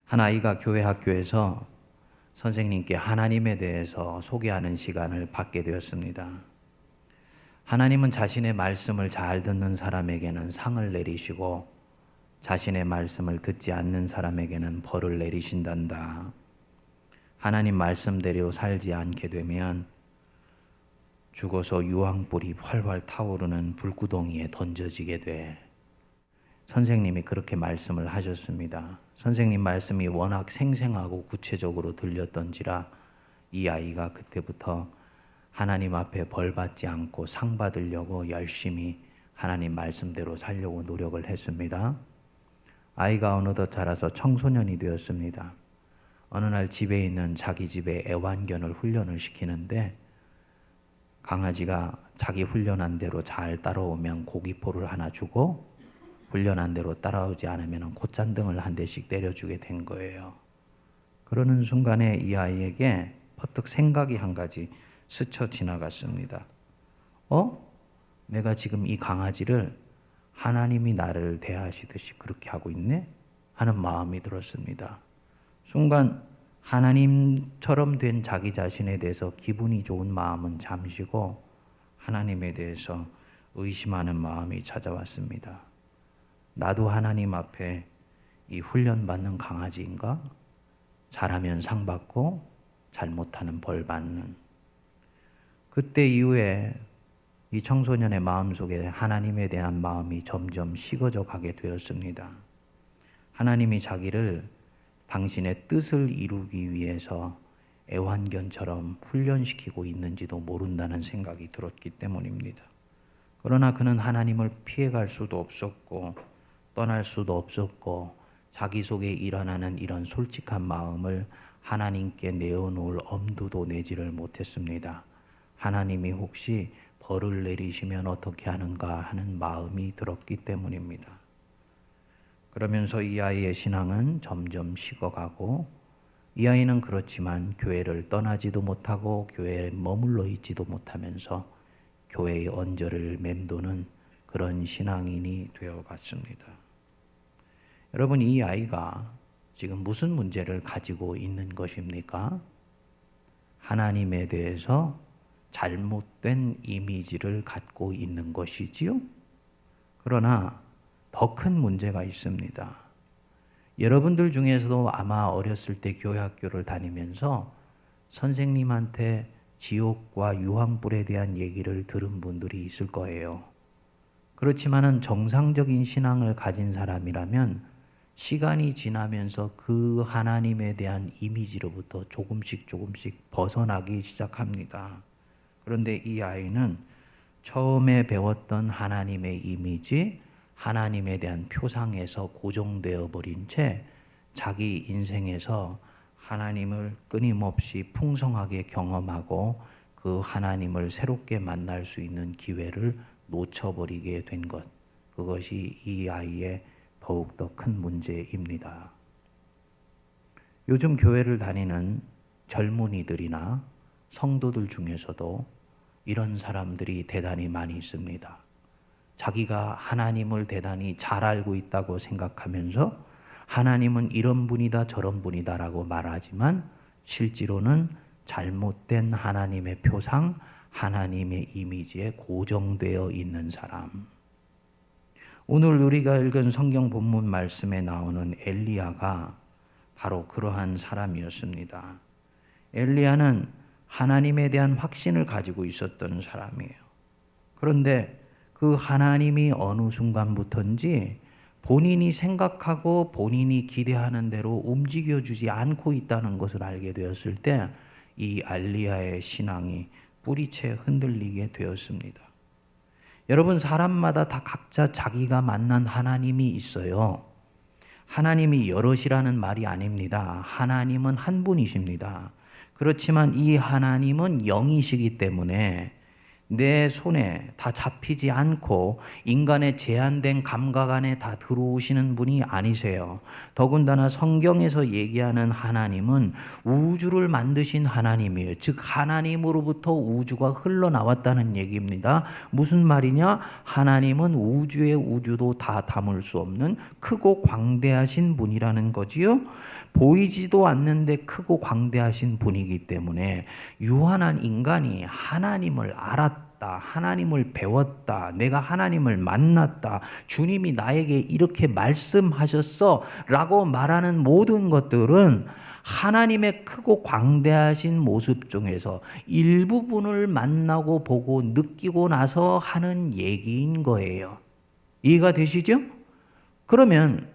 한 아이가 교회 학교에서 선생님께 하나님에 대해서 소개하는 시간을 받게 되었습니다. 하나님은 자신의 말씀을 잘 듣는 사람에게는 상을 내리시고 자신의 말씀을 듣지 않는 사람에게는 벌을 내리신단다. 하나님 말씀대로 살지 않게 되면 죽어서 유황불이 활활 타오르는 불구덩이에 던져지게 돼. 선생님이 그렇게 말씀을 하셨습니다. 선생님 말씀이 워낙 생생하고 구체적으로 들렸던지라 이 아이가 그때부터 하나님 앞에 벌 받지 않고 상 받으려고 열심히 하나님 말씀대로 살려고 노력을 했습니다. 아이가 어느덧 자라서 청소년이 되었습니다. 어느 날 집에 있는 자기 집에 애완견을 훈련을 시키는데 강아지가 자기 훈련한 대로 잘 따라오면 고기포를 하나 주고 훈련한 대로 따라오지 않으면 콧잔등을 한 대씩 때려주게 된 거예요. 그러는 순간에 이 아이에게 퍼뜩 생각이 한 가지 스쳐 지나갔습니다. 내가 지금 이 강아지를 하나님이 나를 대하시듯이 그렇게 하고 있네? 하는 마음이 들었습니다. 순간 하나님처럼 된 자기 자신에 대해서 기분이 좋은 마음은 잠시고 하나님에 대해서 의심하는 마음이 찾아왔습니다. 나도 하나님 앞에 이 훈련받는 강아지인가? 잘하면 상 받고 잘못하면 벌 받는. 그때 이후에 이 청소년의 마음속에 하나님에 대한 마음이 점점 식어져 가게 되었습니다. 하나님이 자기를 당신의 뜻을 이루기 위해서 애완견처럼 훈련시키고 있는지도 모른다는 생각이 들었기 때문입니다. 그러나 그는 하나님을 피해갈 수도 없었고 떠날 수도 없었고 자기 속에 일어나는 이런 솔직한 마음을 하나님께 내어놓을 엄두도 내지를 못했습니다. 하나님이 혹시 벌을 내리시면 어떻게 하는가 하는 마음이 들었기 때문입니다. 그러면서 이 아이의 신앙은 점점 식어가고 이 아이는 그렇지만 교회를 떠나지도 못하고 교회에 머물러 있지도 못하면서 교회의 언저리를 맴도는 그런 신앙인이 되어갔습니다. 여러분, 이 아이가 지금 무슨 문제를 가지고 있는 것입니까? 하나님에 대해서 잘못된 이미지를 갖고 있는 것이지요. 그러나 더 큰 문제가 있습니다. 여러분들 중에서도 아마 어렸을 때 교회 학교를 다니면서 선생님한테 지옥과 유황불에 대한 얘기를 들은 분들이 있을 거예요. 그렇지만은 정상적인 신앙을 가진 사람이라면 시간이 지나면서 그 하나님에 대한 이미지로부터 조금씩 벗어나기 시작합니다. 그런데 이 아이는 처음에 배웠던 하나님의 이미지, 하나님에 대한 표상에서 고정되어 버린 채 자기 인생에서 하나님을 끊임없이 풍성하게 경험하고 그 하나님을 새롭게 만날 수 있는 기회를 놓쳐버리게 된 것, 그것이 이 아이의 더욱더 큰 문제입니다. 요즘 교회를 다니는 젊은이들이나 성도들 중에서도 이런 사람들이 대단히 많이 있습니다. 자기가 하나님을 대단히 잘 알고 있다고 생각하면서 하나님은 이런 분이다 저런 분이다라고 말하지만 실제로는 잘못된 하나님의 표상, 하나님의 이미지에 고정되어 있는 사람. 오늘 우리가 읽은 성경 본문 말씀에 나오는 엘리야가 바로 그러한 사람이었습니다. 엘리야는 하나님에 대한 확신을 가지고 있었던 사람이에요. 그런데 그 하나님이 어느 순간부터인지 본인이 생각하고 본인이 기대하는 대로 움직여주지 않고 있다는 것을 알게 되었을 때 이 엘리야의 신앙이 뿌리채 흔들리게 되었습니다. 여러분, 사람마다 다 각자 자기가 만난 하나님이 있어요. 하나님이 여럿이라는 말이 아닙니다. 하나님은 한 분이십니다. 그렇지만 이 하나님은 영이시기 때문에 내 손에 다 잡히지 않고 인간의 제한된 감각 안에 다 들어오시는 분이 아니세요. 더군다나 성경에서 얘기하는 하나님은 우주를 만드신 하나님이에요. 즉 하나님으로부터 우주가 흘러나왔다는 얘기입니다. 무슨 말이냐? 하나님은 우주의 우주도 다 담을 수 없는 크고 광대하신 분이라는 거지요. 보이지도 않는데 크고 광대하신 분이기 때문에 유한한 인간이 하나님을 알았다, 하나님을 배웠다, 내가 하나님을 만났다, 주님이 나에게 이렇게 말씀하셨어 라고 말하는 모든 것들은 하나님의 크고 광대하신 모습 중에서 일부분을 만나고 보고 느끼고 나서 하는 얘기인 거예요. 이해가 되시죠? 그러면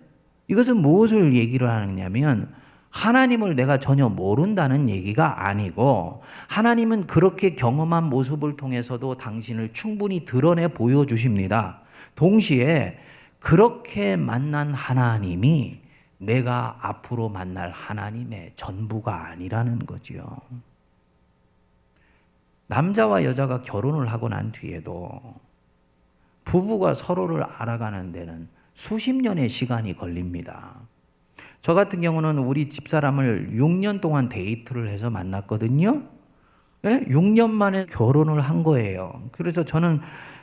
이것은 무엇을 얘기를 하느냐면 하나님을 내가 전혀 모른다는 얘기가 아니고 하나님은 그렇게 경험한 모습을 통해서도 당신을 충분히 드러내 보여주십니다. 동시에 그렇게 만난 하나님이 내가 앞으로 만날 하나님의 전부가 아니라는 거지요. 남자와 여자가 결혼을 하고 난 뒤에도 부부가 서로를 알아가는 데는 수십 년의 시간이 걸립니다. 저 같은 경우는 우리 집사람을 6년 동안 데이트를 해서 만났거든요. 네? 6년 만에 결혼을 한 거예요. 그래서 저는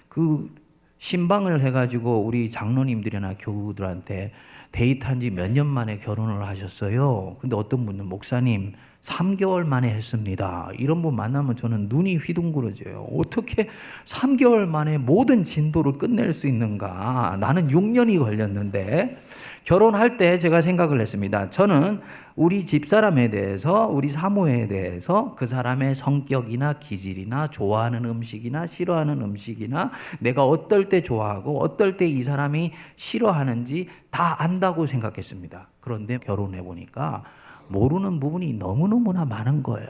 그 신방을 해가지고 우리 장로님들이나 교우들한테 데이트한 지 몇 년 만에 결혼을 하셨어요. 근데 어떤 분은 목사님 3개월 만에 했습니다. 이런 분 만나면 저는 눈이 휘둥그러져요. 어떻게 3개월 만에 모든 진도를 끝낼 수 있는가? 나는 6년이 걸렸는데 결혼할 때 제가 생각을 했습니다. 저는 우리 집사람에 대해서, 우리 사모에 대해서 그 사람의 성격이나 기질이나 좋아하는 음식이나 싫어하는 음식이나 내가 어떨 때 좋아하고 어떨 때 이 사람이 싫어하는지 다 안다고 생각했습니다. 그런데 결혼해 보니까 모르는 부분이 너무너무나 많은 거예요.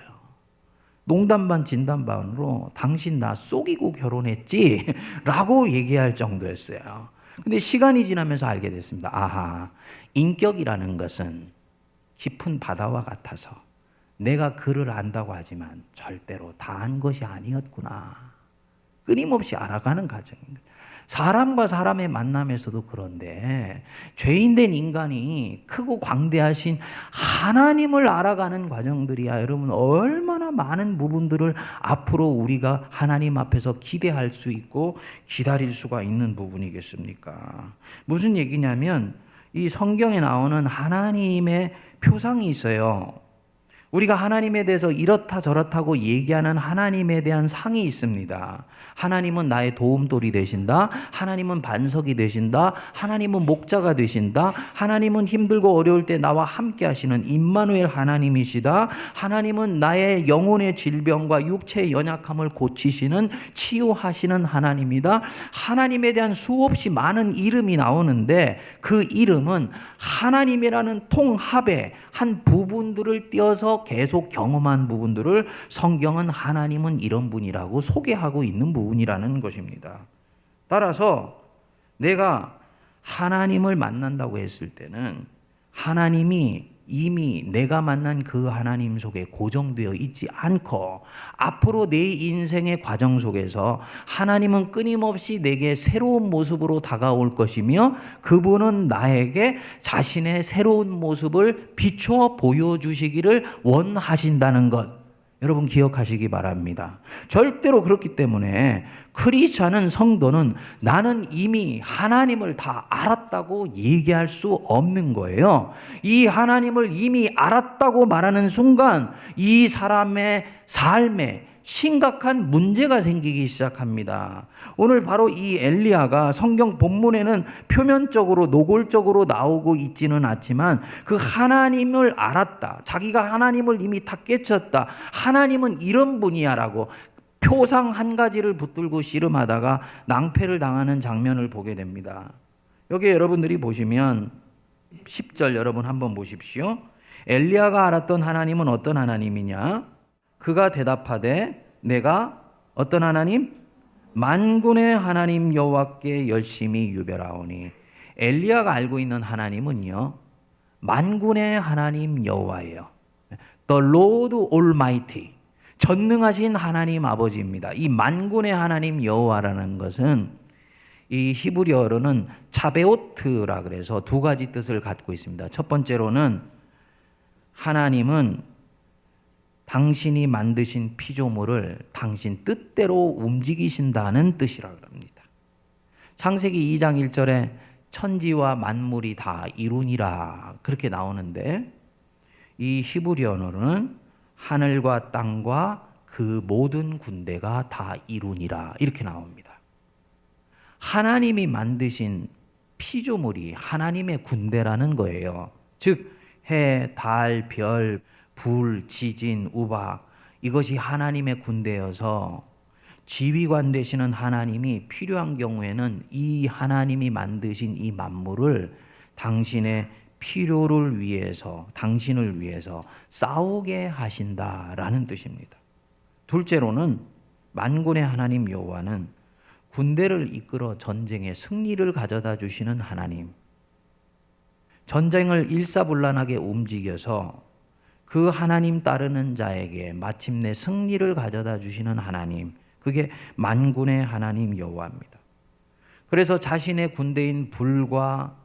농담 반 진담 반으로 당신 나 속이고 결혼했지? 라고 얘기할 정도였어요. 근데 시간이 지나면서 알게 됐습니다. 아하, 인격이라는 것은 깊은 바다와 같아서 내가 그를 안다고 하지만 절대로 다 안 것이 아니었구나. 끊임없이 알아가는 과정입니다. 사람과 사람의 만남에서도 그런데 죄인된 인간이 크고 광대하신 하나님을 알아가는 과정들이야 여러분 얼마나 많은 부분들을 앞으로 우리가 하나님 앞에서 기대할 수 있고 기다릴 수가 있는 부분이겠습니까? 무슨 얘기냐면 이 성경에 나오는 하나님의 표상이 있어요. 우리가 하나님에 대해서 이렇다 저렇다고 얘기하는 하나님에 대한 상이 있습니다. 하나님은 나의 도움돌이 되신다. 하나님은 반석이 되신다. 하나님은 목자가 되신다. 하나님은 힘들고 어려울 때 나와 함께 하시는 임마누엘 하나님이시다. 하나님은 나의 영혼의 질병과 육체의 연약함을 고치시는 치유하시는 하나님이다. 하나님에 대한 수없이 많은 이름이 나오는데 그 이름은 하나님이라는 통합의 한 부분들을 띄어서 계속 경험한 부분들을 성경은 하나님은 이런 분이라고 소개하고 있는 부분이라는 것입니다. 따라서 내가 하나님을 만난다고 했을 때는 하나님이 이미 내가 만난 그 하나님 속에 고정되어 있지 않고 앞으로 내 인생의 과정 속에서 하나님은 끊임없이 내게 새로운 모습으로 다가올 것이며 그분은 나에게 자신의 새로운 모습을 비춰 보여주시기를 원하신다는 것 여러분 기억하시기 바랍니다. 절대로 그렇기 때문에 크리스찬은 성도는 나는 이미 하나님을 다 알았다고 얘기할 수 없는 거예요. 이 하나님을 이미 알았다고 말하는 순간 이 사람의 삶에 심각한 문제가 생기기 시작합니다. 오늘 바로 이 엘리야가 성경 본문에는 표면적으로 노골적으로 나오고 있지는 않지만 그 하나님을 알았다. 자기가 하나님을 이미 다 깨쳤다. 하나님은 이런 분이야 라고 표상 한 가지를 붙들고 씨름하다가 낭패를 당하는 장면을 보게 됩니다. 여기 여러분들이 보시면 10절 여러분 한번 보십시오. 엘리야가 알았던 하나님은 어떤 하나님이냐? 그가 대답하되 내가 어떤 하나님? 만군의 하나님 여호와께 열심히 유별하오니 엘리야가 알고 있는 하나님은요 만군의 하나님 여호와예요. The Lord Almighty. 전능하신 하나님 아버지입니다. 이 만군의 하나님 여호와라는 것은 이 히브리어로는 차베오트라 그래서 두 가지 뜻을 갖고 있습니다. 첫 번째로는 하나님은 당신이 만드신 피조물을 당신 뜻대로 움직이신다는 뜻이라고 합니다. 창세기 2장 1절에 천지와 만물이 다 이루니라 그렇게 나오는데 이 히브리어로는 하늘과 땅과 그 모든 군대가 다 이루니라 이렇게 나옵니다. 하나님이 만드신 피조물이 하나님의 군대라는 거예요. 즉 해, 달, 별, 불, 지진, 우박 이것이 하나님의 군대여서 지휘관 되시는 하나님이 필요한 경우에는 이 하나님이 만드신 이 만물을 당신의 필요를 위해서 당신을 위해서 싸우게 하신다라는 뜻입니다. 둘째로는 만군의 하나님 여호와는 군대를 이끌어 전쟁의 승리를 가져다 주시는 하나님, 전쟁을 일사불란하게 움직여서 그 하나님 따르는 자에게 마침내 승리를 가져다 주시는 하나님, 그게 만군의 하나님 여호와입니다. 그래서 자신의 군대인 불과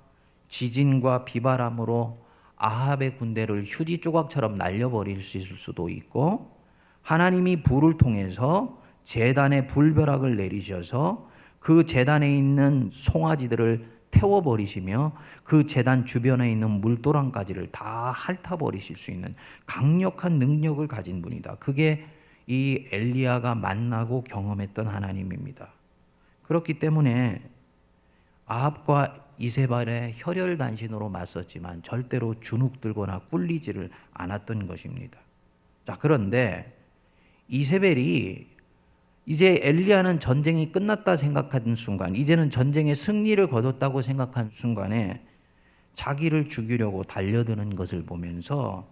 지진과 비바람으로 아합의 군대를 휴지 조각처럼 날려버릴 수 있을 수도 있고, 하나님이 불을 통해서 제단에 불벼락을 내리셔서 그 제단에 있는 송아지들을 태워버리시며 그 제단 주변에 있는 물도랑까지를 다 핥아버리실 수 있는 강력한 능력을 가진 분이다. 그게 이 엘리야가 만나고 경험했던 하나님입니다. 그렇기 때문에 아합과 이세벨의 혈혈단신으로 맞섰지만 절대로 주눅들거나 꿀리지를 않았던 것입니다. 자, 그런데 이세벨이 이제 엘리야는 전쟁이 끝났다 생각하던 순간, 이제는 전쟁의 승리를 거뒀다고 생각한 순간에 자기를 죽이려고 달려드는 것을 보면서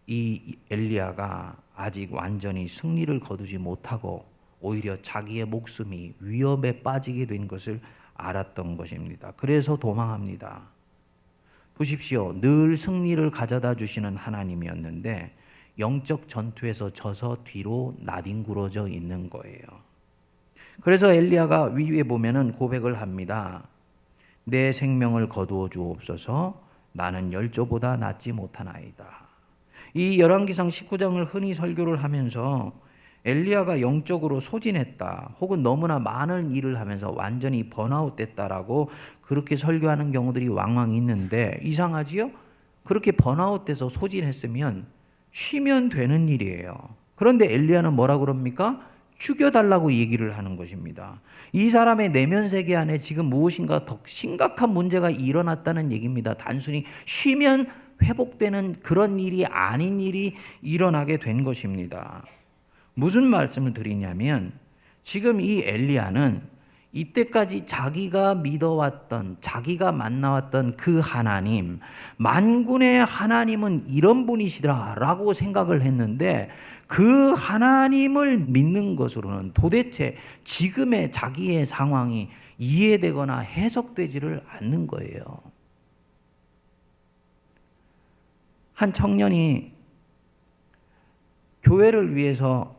이 엘리야가 아직 완전히 승리를 거두지 못하고 오히려 자기의 목숨이 위협에 빠지게 된 것을 알았던 것입니다. 그래서 도망합니다. 보십시오. 늘 승리를 가져다 주시는 하나님이었는데 영적 전투에서 져서 뒤로 나뒹굴어져 있는 거예요. 그래서 엘리야가 위에 보면은 고백을 합니다. 내 생명을 거두어 주옵소서. 나는 열조보다 낫지 못하나이다. 이 열왕기상 19장을 흔히 설교를 하면서 엘리야가 영적으로 소진했다, 혹은 너무나 많은 일을 하면서 완전히 번아웃 됐다라고 그렇게 설교하는 경우들이 왕왕 있는데, 이상하지요? 그렇게 번아웃 돼서 소진했으면 쉬면 되는 일이에요. 그런데 엘리야는 뭐라 그럽니까? 죽여달라고 얘기를 하는 것입니다. 이 사람의 내면 세계 안에 지금 무엇인가 더 심각한 문제가 일어났다는 얘기입니다. 단순히 쉬면 회복되는 그런 일이 아닌 일이 일어나게 된 것입니다. 무슨 말씀을 드리냐면, 지금 이 엘리야는 이때까지 자기가 믿어왔던, 자기가 만나왔던 그 하나님, 만군의 하나님은 이런 분이시라라고 생각을 했는데, 그 하나님을 믿는 것으로는 도대체 지금의 자기의 상황이 이해되거나 해석되지를 않는 거예요. 한 청년이 교회를 위해서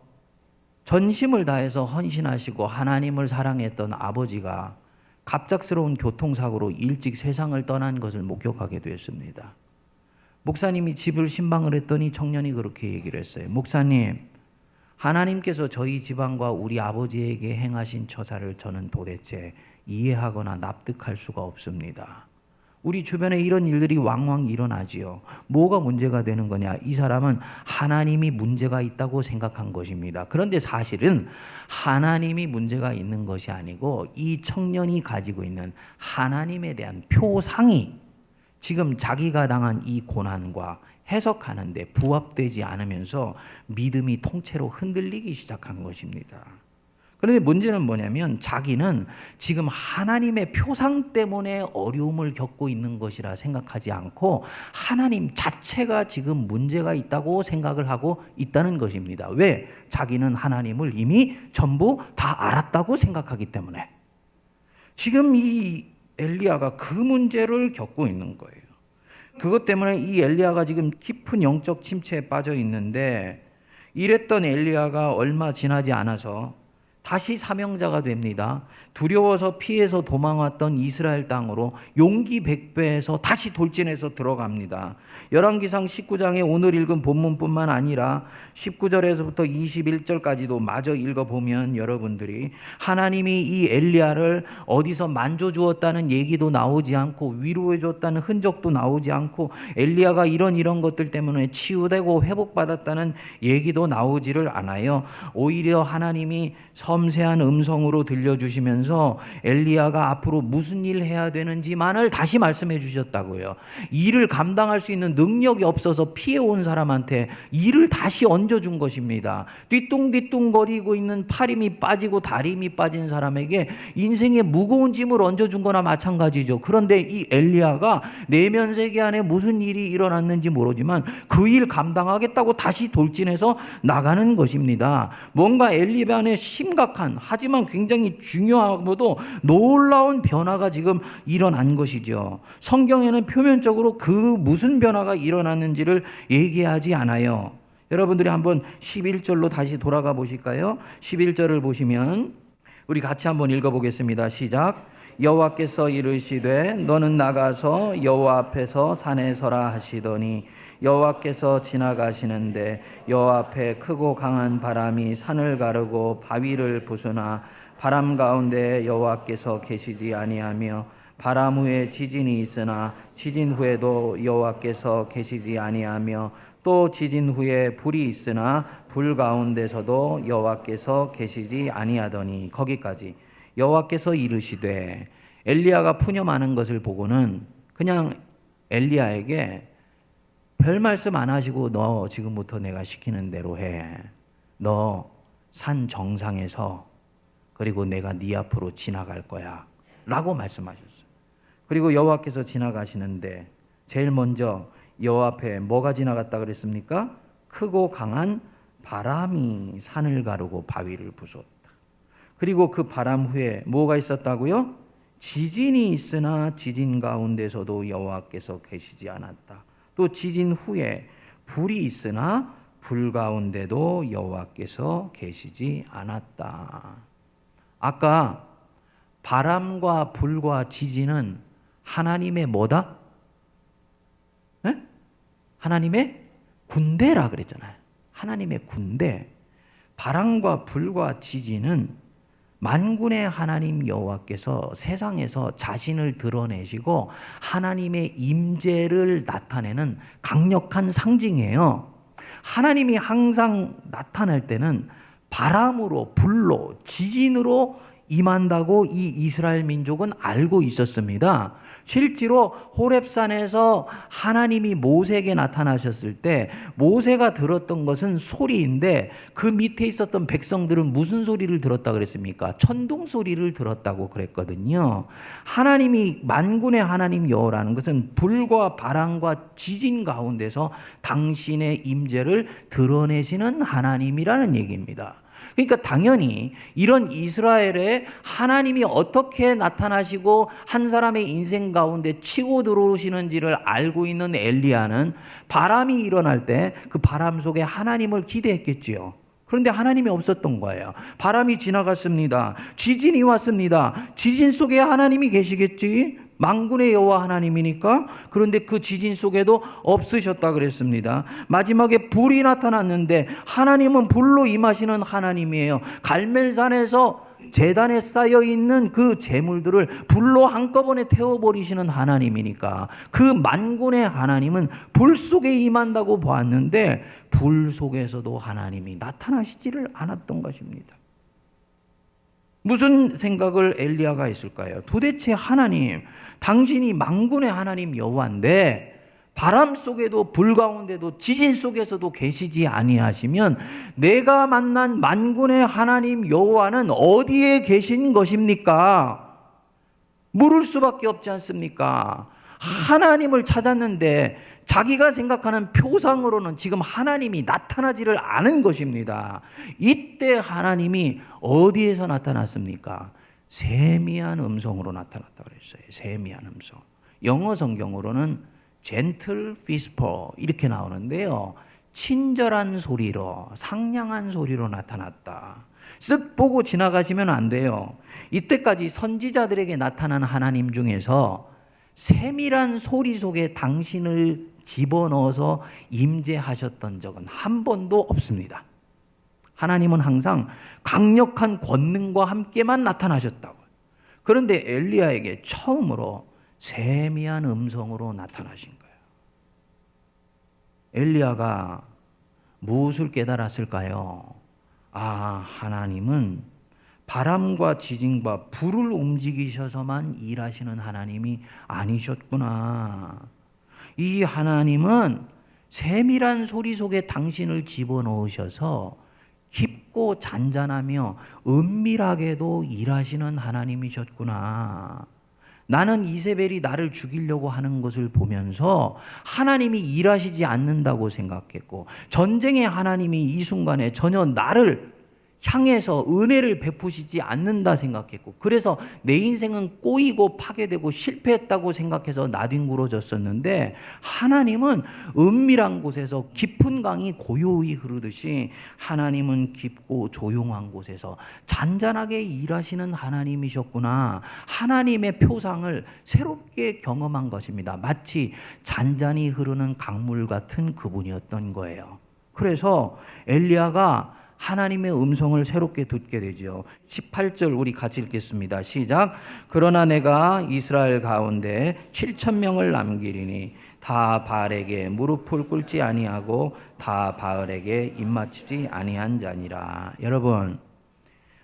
전심을 다해서 헌신하시고 하나님을 사랑했던 아버지가 갑작스러운 교통사고로 일찍 세상을 떠난 것을 목격하게 되었습니다. 목사님이 집을 신방을 했더니 청년이 그렇게 얘기를 했어요. 목사님, 하나님께서 저희 집안과 우리 아버지에게 행하신 처사를 저는 도대체 이해하거나 납득할 수가 없습니다. 우리 주변에 이런 일들이 왕왕 일어나지요. 뭐가 문제가 되는 거냐? 이 사람은 하나님이 문제가 있다고 생각한 것입니다. 그런데 사실은 하나님이 문제가 있는 것이 아니고 이 청년이 가지고 있는 하나님에 대한 표상이 지금 자기가 당한 이 고난과 해석하는데 부합되지 않으면서 믿음이 통째로 흔들리기 시작한 것입니다. 그런데 문제는 뭐냐면, 자기는 지금 하나님의 표상 때문에 어려움을 겪고 있는 것이라 생각하지 않고 하나님 자체가 지금 문제가 있다고 생각을 하고 있다는 것입니다. 왜? 자기는 하나님을 이미 전부 다 알았다고 생각하기 때문에. 지금 이 엘리야가 그 문제를 겪고 있는 거예요. 그것 때문에 이 엘리야가 지금 깊은 영적 침체에 빠져 있는데, 이랬던 엘리야가 얼마 지나지 않아서 다시 사명자가 됩니다. 두려워서 피해서 도망왔던 이스라엘 땅으로 용기 백배해서 다시 돌진해서 들어갑니다. 열왕기상 19장에 오늘 읽은 본문뿐만 아니라 19절에서부터 21절까지도 마저 읽어보면 여러분들이 하나님이 이 엘리야를 어디서 만져주었다는 얘기도 나오지 않고 위로해줬다는 흔적도 나오지 않고 엘리야가 이런 것들 때문에 치유되고 회복받았다는 얘기도 나오지를 않아요. 오히려 하나님이 섬세한 음성으로 들려주시면서 엘리야가 앞으로 무슨 일 해야 되는지만을 다시 말씀해 주셨다고요. 일을 감당할 수 있는 능력이 없어서 피해온 사람한테 일을 다시 얹어준 것입니다. 뒤뚱뒤뚱거리고 있는 팔힘이 빠지고 다리힘이 빠진 사람에게 인생의 무거운 짐을 얹어준 거나 마찬가지죠. 그런데 이 엘리야가 내면 세계 안에 무슨 일이 일어났는지 모르지만 그 일 감당하겠다고 다시 돌진해서 나가는 것입니다. 뭔가 엘리야 안에 심각한 하지만 굉장히 중요하고도 놀라운 변화가 지금 일어난 것이죠. 성경에는 표면적으로 그 무슨 변화가 일어났는지를 얘기하지 않아요. 여러분들이 한번 11절로 다시 돌아가 보실까요? 11절을 보시면 우리 같이 한번 읽어보겠습니다. 시작. 여호와께서 이르시되 너는 나가서 여호와 앞에서 산에 서라 하시더니 여호와께서 지나가시는데 여호와 앞에 크고 강한 바람이 산을 가르고 바위를 부수나 바람 가운데 여호와께서 계시지 아니하며 바람 후에 지진이 있으나 지진 후에도 여호와께서 계시지 아니하며 또 지진 후에 불이 있으나 불 가운데서도 여호와께서 계시지 아니하더니 거기까지. 여호와께서 이르시되 엘리야가 푸념하는 것을 보고는 그냥 엘리야에게 별 말씀 안 하시고 너 지금부터 내가 시키는 대로 해. 너 산 정상에서 그리고 내가 네 앞으로 지나갈 거야 라고 말씀하셨어요. 그리고 여호와께서 지나가시는데 제일 먼저 여호와 앞에 뭐가 지나갔다 그랬습니까? 크고 강한 바람이 산을 가르고 바위를 부수었다. 그리고 그 바람 후에 뭐가 있었다고요? 지진이 있으나 지진 가운데서도 여호와께서 계시지 않았다. 또 지진 후에 불이 있으나 불 가운데도 여호와께서 계시지 않았다. 아까 바람과 불과 지진은 하나님의 뭐다? 네? 하나님의 군대라 그랬잖아요. 하나님의 군대. 바람과 불과 지진은 만군의 하나님 여호와께서 세상에서 자신을 드러내시고 하나님의 임재를 나타내는 강력한 상징이에요. 하나님이 항상 나타날 때는 바람으로, 불로, 지진으로 임한다고 이 이스라엘 민족은 알고 있었습니다. 실제로 호렙산에서 하나님이 모세에게 나타나셨을 때 모세가 들었던 것은 소리인데 그 밑에 있었던 백성들은 무슨 소리를 들었다 그랬습니까? 천둥 소리를 들었다고 그랬거든요. 하나님이 만군의 하나님 여호라는 것은 불과 바람과 지진 가운데서 당신의 임재를 드러내시는 하나님이라는 얘기입니다. 그러니까 당연히 이런 이스라엘에 하나님이 어떻게 나타나시고 한 사람의 인생 가운데 치고 들어오시는지를 알고 있는 엘리야는 바람이 일어날 때 그 바람 속에 하나님을 기대했겠지요. 그런데 하나님이 없었던 거예요. 바람이 지나갔습니다. 지진이 왔습니다. 지진 속에 하나님이 계시겠지? 만군의 여호와 하나님이니까. 그런데 그 지진 속에도 없으셨다 그랬습니다. 마지막에 불이 나타났는데 하나님은 불로 임하시는 하나님이에요. 갈멜산에서 제단에 쌓여 있는 그 재물들을 불로 한꺼번에 태워버리시는 하나님이니까 그 만군의 하나님은 불 속에 임한다고 보았는데 불 속에서도 하나님이 나타나시지를 않았던 것입니다. 무슨 생각을 엘리야가 했을까요? 도대체 하나님, 당신이 만군의 하나님 여호와인데 바람 속에도 불 가운데도 지진 속에서도 계시지 아니하시면 내가 만난 만군의 하나님 여호와는 어디에 계신 것입니까? 물을 수밖에 없지 않습니까? 하나님을 찾았는데 자기가 생각하는 표상으로는 지금 하나님이 나타나지를 않은 것입니다. 이때 하나님이 어디에서 나타났습니까? 세미한 음성으로 나타났다고 그랬어요. 세미한 음성. 영어 성경으로는 gentle whisper 이렇게 나오는데요. 친절한 소리로, 상냥한 소리로 나타났다. 쓱 보고 지나가시면 안 돼요. 이때까지 선지자들에게 나타난 하나님 중에서 세밀한 소리 속에 당신을 집어넣어서 임재하셨던 적은 한 번도 없습니다. 하나님은 항상 강력한 권능과 함께만 나타나셨다고. 그런데 엘리야에게 처음으로 세미한 음성으로 나타나신 거예요. 엘리야가 무엇을 깨달았을까요? 하나님은 바람과 지진과 불을 움직이셔서만 일하시는 하나님이 아니셨구나. 이 하나님은 세밀한 소리 속에 당신을 집어넣으셔서 깊고 잔잔하며 은밀하게도 일하시는 하나님이셨구나. 나는 이세벨이 나를 죽이려고 하는 것을 보면서 하나님이 일하시지 않는다고 생각했고, 전쟁의 하나님이 이 순간에 전혀 나를 향해서 은혜를 베푸시지 않는다 생각했고, 그래서 내 인생은 꼬이고 파괴되고 실패했다고 생각해서 나뒹굴어졌었는데, 하나님은 은밀한 곳에서 깊은 강이 고요히 흐르듯이 하나님은 깊고 조용한 곳에서 잔잔하게 일하시는 하나님이셨구나. 하나님의 표상을 새롭게 경험한 것입니다. 마치 잔잔히 흐르는 강물 같은 그분이었던 거예요. 그래서 엘리야가 하나님의 음성을 새롭게 듣게 되죠. 18절 우리 같이 읽겠습니다. 시작. 그러나 내가 이스라엘 가운데 7,000명을 남기리니 다 바알에게 무릎을 꿇지 아니하고 다 바알에게 입맞추지 아니한 자니라. 여러분,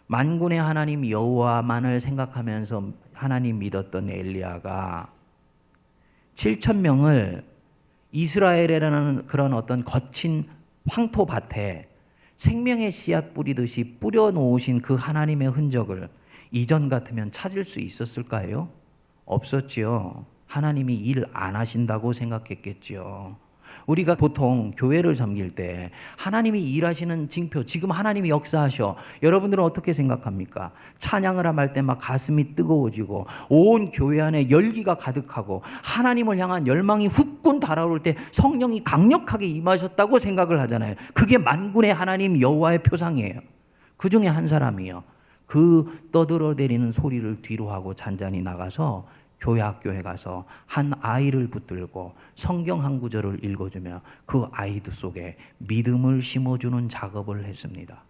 만군의 하나님 여호와만을 생각하면서 하나님 믿었던 엘리야가 7,000명을 이스라엘이라는 그런 어떤 거친 황토밭에 생명의 씨앗 뿌리듯이 뿌려놓으신 그 하나님의 흔적을 이전 같으면 찾을 수 있었을까요? 없었지요. 하나님이 일 안 하신다고 생각했겠지요. 우리가 보통 교회를 섬길 때 하나님이 일하시는 징표, 지금 하나님이 역사하셔. 여러분들은 어떻게 생각합니까? 찬양을 할 때 막 가슴이 뜨거워지고 온 교회 안에 열기가 가득하고 하나님을 향한 열망이 후끈 달아올 때 성령이 강력하게 임하셨다고 생각을 하잖아요. 그게 만군의 하나님 여호와의 표상이에요. 그 중에 한 사람이요, 그 떠들어대리는 소리를 뒤로 하고 잔잔히 나가서 교회 학교에 가서 한 아이를 붙들고 성경 한 구절을 읽어주며 그 아이들 속에 믿음을 심어주는 작업을 했습니다.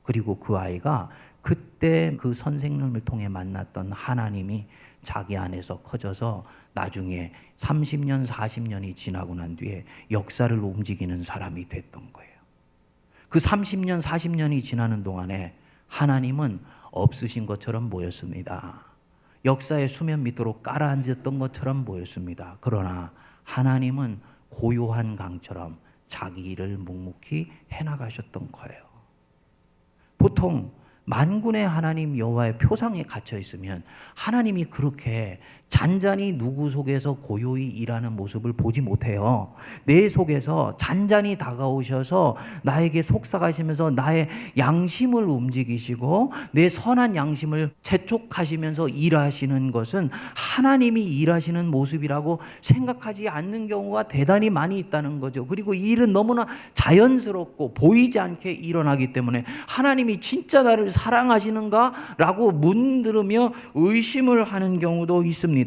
그리고 그 아이가 그때 그 선생님을 통해 만났던 하나님이 자기 안에서 커져서 나중에 30년, 40년이 지나고 난 뒤에 역사를 움직이는 사람이 됐던 거예요. 그 30년, 40년이 지나는 동안에 하나님은 없으신 것처럼 보였습니다. 역사의 수면 밑으로 깔아앉았던 것처럼 보였습니다. 그러나 하나님은 고요한 강처럼 자기 일을 묵묵히 해나가셨던 거예요. 보통 만군의 하나님 여호와의 표상에 갇혀 있으면 하나님이 그렇게 잔잔히 누구 속에서 고요히 일하는 모습을 보지 못해요. 내 속에서 잔잔히 다가오셔서 나에게 속삭하시면서 나의 양심을 움직이시고 내 선한 양심을 재촉하시면서 일하시는 것은 하나님이 일하시는 모습이라고 생각하지 않는 경우가 대단히 많이 있다는 거죠. 그리고 이 일은 너무나 자연스럽고 보이지 않게 일어나기 때문에 하나님이 진짜 나를 사랑하시는가? 라고 문들으며 의심을 하는 경우도 있습니다.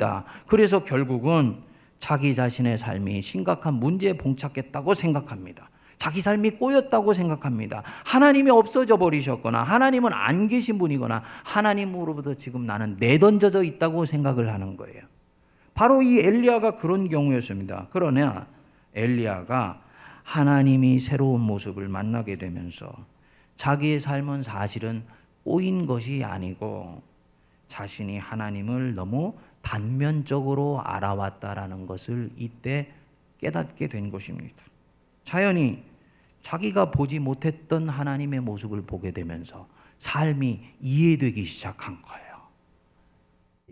그래서 결국은 자기 자신의 삶이 심각한 문제에 봉착했다고 생각합니다. 자기 삶이 꼬였다고 생각합니다. 하나님이 없어져 버리셨거나 하나님은 안 계신 분이거나 하나님으로부터 지금 나는 내던져져 있다고 생각을 하는 거예요. 바로 이 엘리야가 그런 경우였습니다. 그러나 엘리야가 하나님이 새로운 모습을 만나게 되면서 자기의 삶은 사실은 꼬인 것이 아니고 자신이 하나님을 너무 단면적으로 알아왔다라는 것을 이때 깨닫게 된 것입니다. 자연히 자기가 보지 못했던 하나님의 모습을 보게 되면서 삶이 이해되기 시작한 거예요.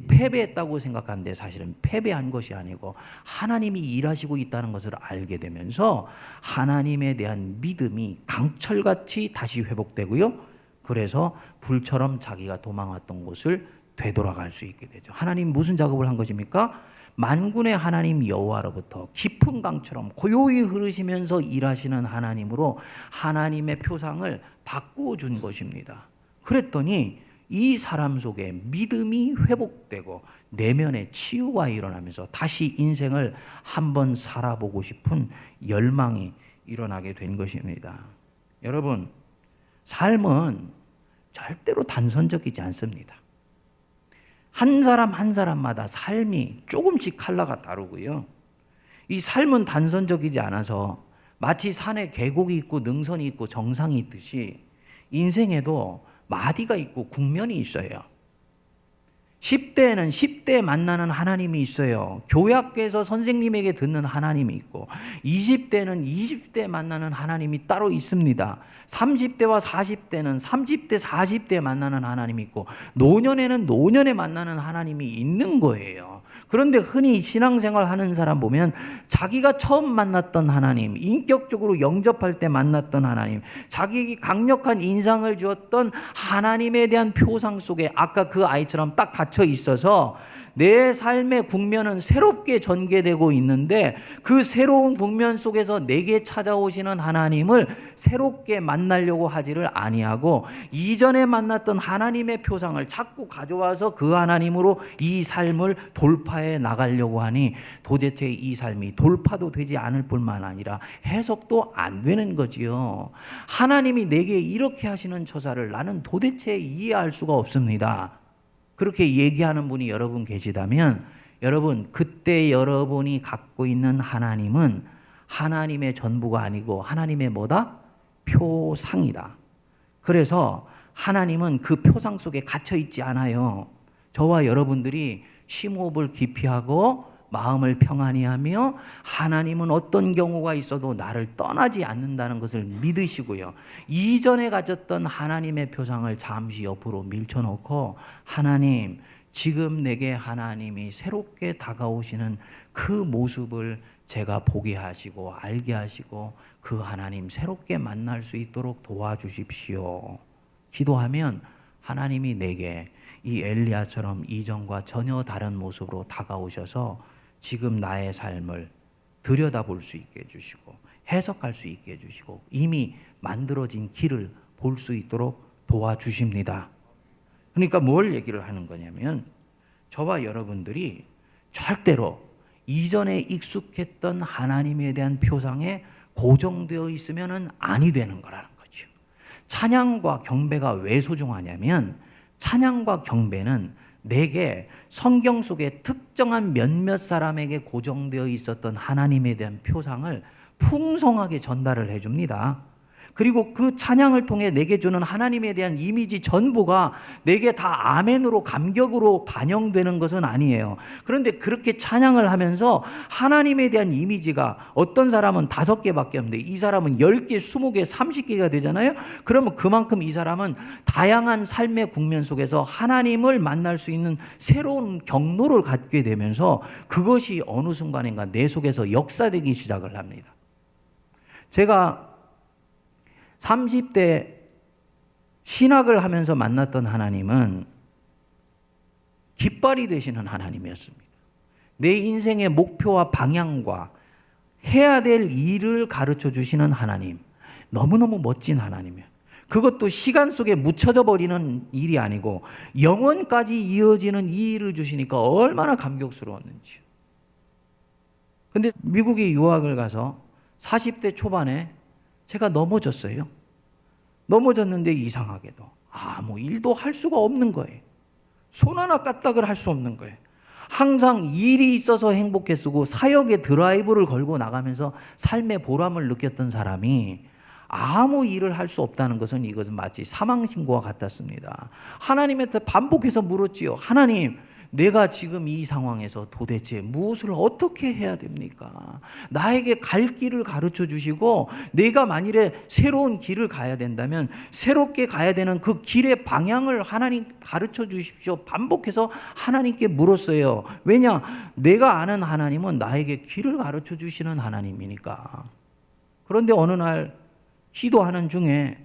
패배했다고 생각하는데 사실은 패배한 것이 아니고 하나님이 일하시고 있다는 것을 알게 되면서 하나님에 대한 믿음이 강철같이 다시 회복되고요. 그래서 불처럼 자기가 도망왔던 곳을 되돌아갈 수 있게 되죠. 하나님 무슨 작업을 한 것입니까? 만군의 하나님 여호와로부터 깊은 강처럼 고요히 흐르시면서 일하시는 하나님으로 하나님의 표상을 바꾸어 준 것입니다. 그랬더니 이 사람 속에 믿음이 회복되고 내면의 치유가 일어나면서 다시 인생을 한번 살아보고 싶은 열망이 일어나게 된 것입니다. 여러분, 삶은 절대로 단선적이지 않습니다. 한 사람 한 사람마다 삶이 조금씩 컬러가 다르고요. 이 삶은 단선적이지 않아서 마치 산에 계곡이 있고 능선이 있고 정상이 있듯이 인생에도 마디가 있고 국면이 있어요. 10대에는 10대 만나는 하나님이 있어요. 교회학교에서 선생님에게 듣는 하나님이 있고 20대는 20대 만나는 하나님이 따로 있습니다. 30대와 40대는 30대, 40대 만나는 하나님이 있고 노년에는 노년에 만나는 하나님이 있는 거예요. 그런데 흔히 신앙생활 하는 사람 보면 자기가 처음 만났던 하나님, 인격적으로 영접할 때 만났던 하나님, 자기에게 강력한 인상을 주었던 하나님에 대한 표상 속에 아까 그 아이처럼 딱 갇혀 있어서 내 삶의 국면은 새롭게 전개되고 있는데 그 새로운 국면 속에서 내게 찾아오시는 하나님을 새롭게 만나려고 하지를 아니하고 이전에 만났던 하나님의 표상을 자꾸 가져와서 그 하나님으로 이 삶을 돌파해 나가려고 하니 도대체 이 삶이 돌파도 되지 않을 뿐만 아니라 해석도 안 되는 거지요. 하나님이 내게 이렇게 하시는 처사를 나는 도대체 이해할 수가 없습니다. 그렇게 얘기하는 분이 여러분 계시다면 여러분, 그때 여러분이 갖고 있는 하나님은 하나님의 전부가 아니고 하나님의 뭐다? 표상이다. 그래서 하나님은 그 표상 속에 갇혀 있지 않아요. 저와 여러분들이 심호흡을 깊이 하고 마음을 평안히 하며 하나님은 어떤 경우가 있어도 나를 떠나지 않는다는 것을 믿으시고요. 이전에 가졌던 하나님의 표상을 잠시 옆으로 밀쳐놓고 하나님, 지금 내게 하나님이 새롭게 다가오시는 그 모습을 제가 보게 하시고 알게 하시고 그 하나님 새롭게 만날 수 있도록 도와주십시오. 기도하면 하나님이 내게 이 엘리야처럼 이전과 전혀 다른 모습으로 다가오셔서 지금 나의 삶을 들여다볼 수 있게 해주시고 해석할 수 있게 해주시고 이미 만들어진 길을 볼 수 있도록 도와주십니다. 그러니까 뭘 얘기를 하는 거냐면 저와 여러분들이 절대로 이전에 익숙했던 하나님에 대한 표상에 고정되어 있으면 아니 되는 거라는 거죠. 찬양과 경배가 왜 소중하냐면 찬양과 경배는 내게 성경 속에 특정한 몇몇 사람에게 고정되어 있었던 하나님에 대한 표상을 풍성하게 전달을 해줍니다. 그리고 그 찬양을 통해 내게 주는 하나님에 대한 이미지 전부가 내게 다 아멘으로 감격으로 반영되는 것은 아니에요. 그런데 그렇게 찬양을 하면서 하나님에 대한 이미지가 어떤 사람은 5개밖에 없는데 이 사람은 10개, 20개, 30개가 되잖아요. 그러면 그만큼 이 사람은 다양한 삶의 국면 속에서 하나님을 만날 수 있는 새로운 경로를 갖게 되면서 그것이 어느 순간인가 내 속에서 역사되기 시작을 합니다. 제가 30대 신학을 하면서 만났던 하나님은 깃발이 되시는 하나님이었습니다. 내 인생의 목표와 방향과 해야 될 일을 가르쳐 주시는 하나님. 너무너무 멋진 하나님이에요. 그것도 시간 속에 묻혀져 버리는 일이 아니고 영원까지 이어지는 이 일을 주시니까 얼마나 감격스러웠는지요. 근데 미국에 유학을 가서 40대 초반에 제가 넘어졌어요. 넘어졌는데 이상하게도 아무 일도 할 수가 없는 거예요. 손 하나 까딱을 할 수 없는 거예요. 항상 일이 있어서 행복했고 사역에 드라이브를 걸고 나가면서 삶의 보람을 느꼈던 사람이 아무 일을 할 수 없다는 것은 이것은 마치 사망신고와 같았습니다. 하나님한테 반복해서 물었지요. 하나님, 내가 지금 이 상황에서 도대체 무엇을 어떻게 해야 됩니까? 나에게 갈 길을 가르쳐 주시고 내가 만일에 새로운 길을 가야 된다면 새롭게 가야 되는 그 길의 방향을 하나님 가르쳐 주십시오. 반복해서 하나님께 물었어요. 왜냐? 내가 아는 하나님은 나에게 길을 가르쳐 주시는 하나님이니까. 그런데 어느 날 기도하는 중에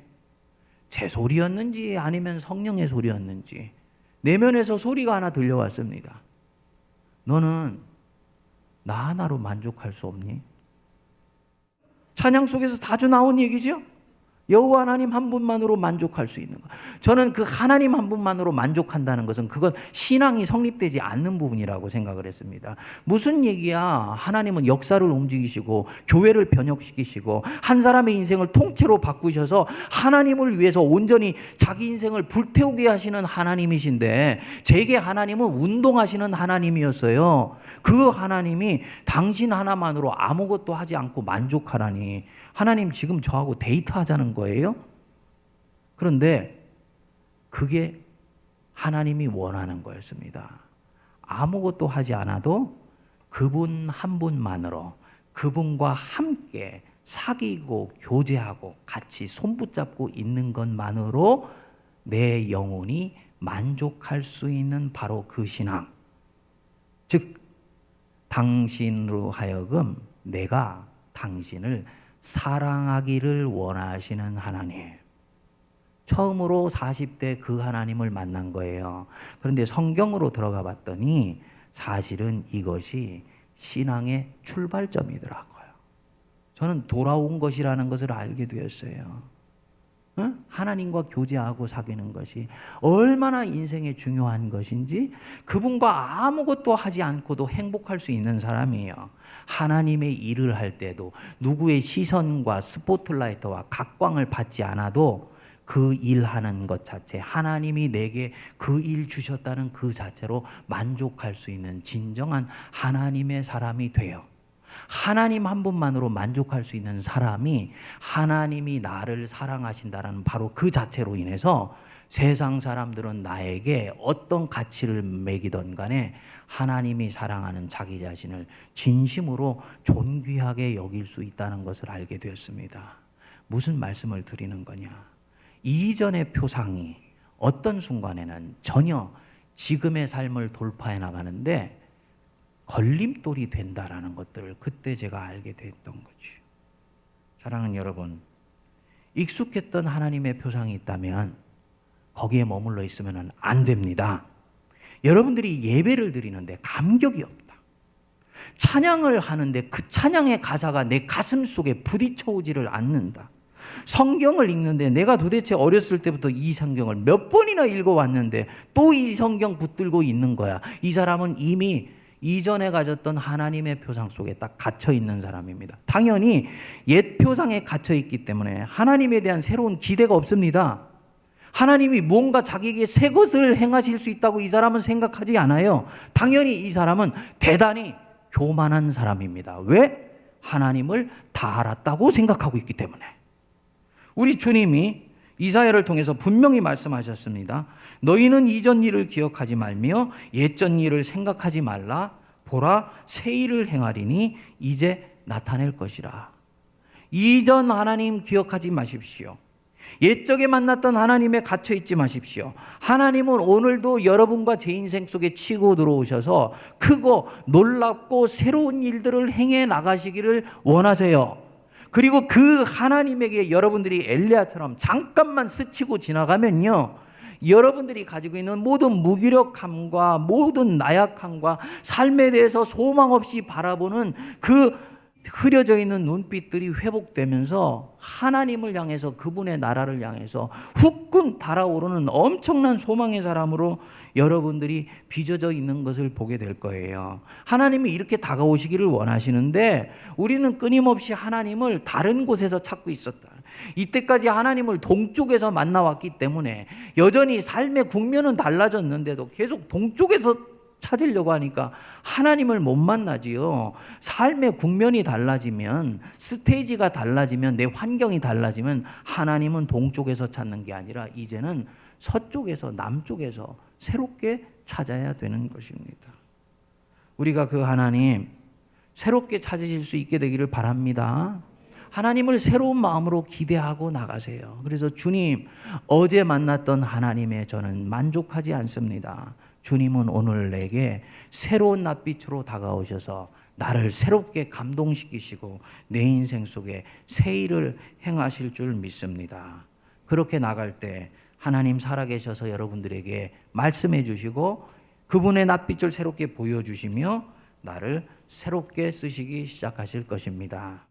제 소리였는지 아니면 성령의 소리였는지 내면에서 소리가 하나 들려왔습니다. 너는 나 하나로 만족할 수 없니? 찬양 속에서 자주 나온 얘기죠. 여호와 하나님 한 분만으로 만족할 수 있는 것. 저는 그 하나님 한 분만으로 만족한다는 것은 그건 신앙이 성립되지 않는 부분이라고 생각을 했습니다. 무슨 얘기야? 하나님은 역사를 움직이시고 교회를 변혁시키시고 한 사람의 인생을 통째로 바꾸셔서 하나님을 위해서 온전히 자기 인생을 불태우게 하시는 하나님이신데, 제게 하나님은 운동하시는 하나님이었어요. 그 하나님이 당신 하나만으로 아무것도 하지 않고 만족하라니, 하나님 지금 저하고 데이트하자는 거예요? 그런데 그게 하나님이 원하는 거였습니다. 아무것도 하지 않아도 그분 한 분만으로, 그분과 함께 사귀고 교제하고 같이 손붙잡고 있는 것만으로 내 영혼이 만족할 수 있는 바로 그 신앙. 즉, 당신으로 하여금 내가 당신을 사랑하기를 원하시는 하나님. 처음으로 40대 그 하나님을 만난 거예요. 그런데 성경으로 들어가 봤더니 사실은 이것이 신앙의 출발점이더라고요. 저는 돌아온 것이라는 것을 알게 되었어요. 하나님과 교제하고 사귀는 것이 얼마나 인생에 중요한 것인지, 그분과 아무것도 하지 않고도 행복할 수 있는 사람이에요. 하나님의 일을 할 때도 누구의 시선과 스포트라이트와 각광을 받지 않아도 그 일하는 것 자체, 하나님이 내게 그 일 주셨다는 그 자체로 만족할 수 있는 진정한 하나님의 사람이 돼요. 하나님 한 분만으로 만족할 수 있는 사람이 하나님이 나를 사랑하신다는 바로 그 자체로 인해서 세상 사람들은 나에게 어떤 가치를 매기던 간에 하나님이 사랑하는 자기 자신을 진심으로 존귀하게 여길 수 있다는 것을 알게 되었습니다. 무슨 말씀을 드리는 거냐? 이전의 표상이 어떤 순간에는 전혀 지금의 삶을 돌파해 나가는데 걸림돌이 된다라는 것들을 그때 제가 알게 됐던 거죠. 사랑하는 여러분, 익숙했던 하나님의 표상이 있다면 거기에 머물러 있으면 안 됩니다. 여러분들이 예배를 드리는데 감격이 없다. 찬양을 하는데 그 찬양의 가사가 내 가슴 속에 부딪혀 오지를 않는다. 성경을 읽는데 내가 도대체 어렸을 때부터 이 성경을 몇 번이나 읽어왔는데 또 이 성경 붙들고 있는 거야. 이 사람은 이미 이전에 가졌던 하나님의 표상 속에 딱 갇혀 있는 사람입니다. 당연히 옛 표상에 갇혀 있기 때문에 하나님에 대한 새로운 기대가 없습니다. 하나님이 뭔가 자기에게 새 것을 행하실 수 있다고 이 사람은 생각하지 않아요. 당연히 이 사람은 대단히 교만한 사람입니다. 왜? 하나님을 다 알았다고 생각하고 있기 때문에. 우리 주님이 이사야를 통해서 분명히 말씀하셨습니다. 너희는 이전 일을 기억하지 말며 옛전 일을 생각하지 말라. 보라, 새 일을 행하리니 이제 나타낼 것이라. 이전 하나님 기억하지 마십시오. 옛적에 만났던 하나님에 갇혀 있지 마십시오. 하나님은 오늘도 여러분과 제 인생 속에 치고 들어오셔서 크고 놀랍고 새로운 일들을 행해 나가시기를 원하세요. 그리고 그 하나님에게 여러분들이 엘리야처럼 잠깐만 스치고 지나가면요, 여러분들이 가지고 있는 모든 무기력함과 모든 나약함과 삶에 대해서 소망 없이 바라보는 그 흐려져 있는 눈빛들이 회복되면서 하나님을 향해서, 그분의 나라를 향해서 후끈 달아오르는 엄청난 소망의 사람으로 여러분들이 빚어져 있는 것을 보게 될 거예요. 하나님이 이렇게 다가오시기를 원하시는데 우리는 끊임없이 하나님을 다른 곳에서 찾고 있었다. 이때까지 하나님을 동쪽에서 만나왔기 때문에 여전히 삶의 국면은 달라졌는데도 계속 동쪽에서 찾으려고 하니까 하나님을 못 만나지요. 삶의 국면이 달라지면, 스테이지가 달라지면, 내 환경이 달라지면 하나님은 동쪽에서 찾는 게 아니라 이제는 서쪽에서, 남쪽에서 새롭게 찾아야 되는 것입니다. 우리가 그 하나님 새롭게 찾으실 수 있게 되기를 바랍니다. 하나님을 새로운 마음으로 기대하고 나가세요. 그래서 주님, 어제 만났던 하나님에 저는 만족하지 않습니다. 주님은 오늘 내게 새로운 낯빛으로 다가오셔서 나를 새롭게 감동시키시고 내 인생 속에 새 일을 행하실 줄 믿습니다. 그렇게 나갈 때 하나님 살아계셔서 여러분들에게 말씀해 주시고 그분의 낯빛을 새롭게 보여주시며 나를 새롭게 쓰시기 시작하실 것입니다.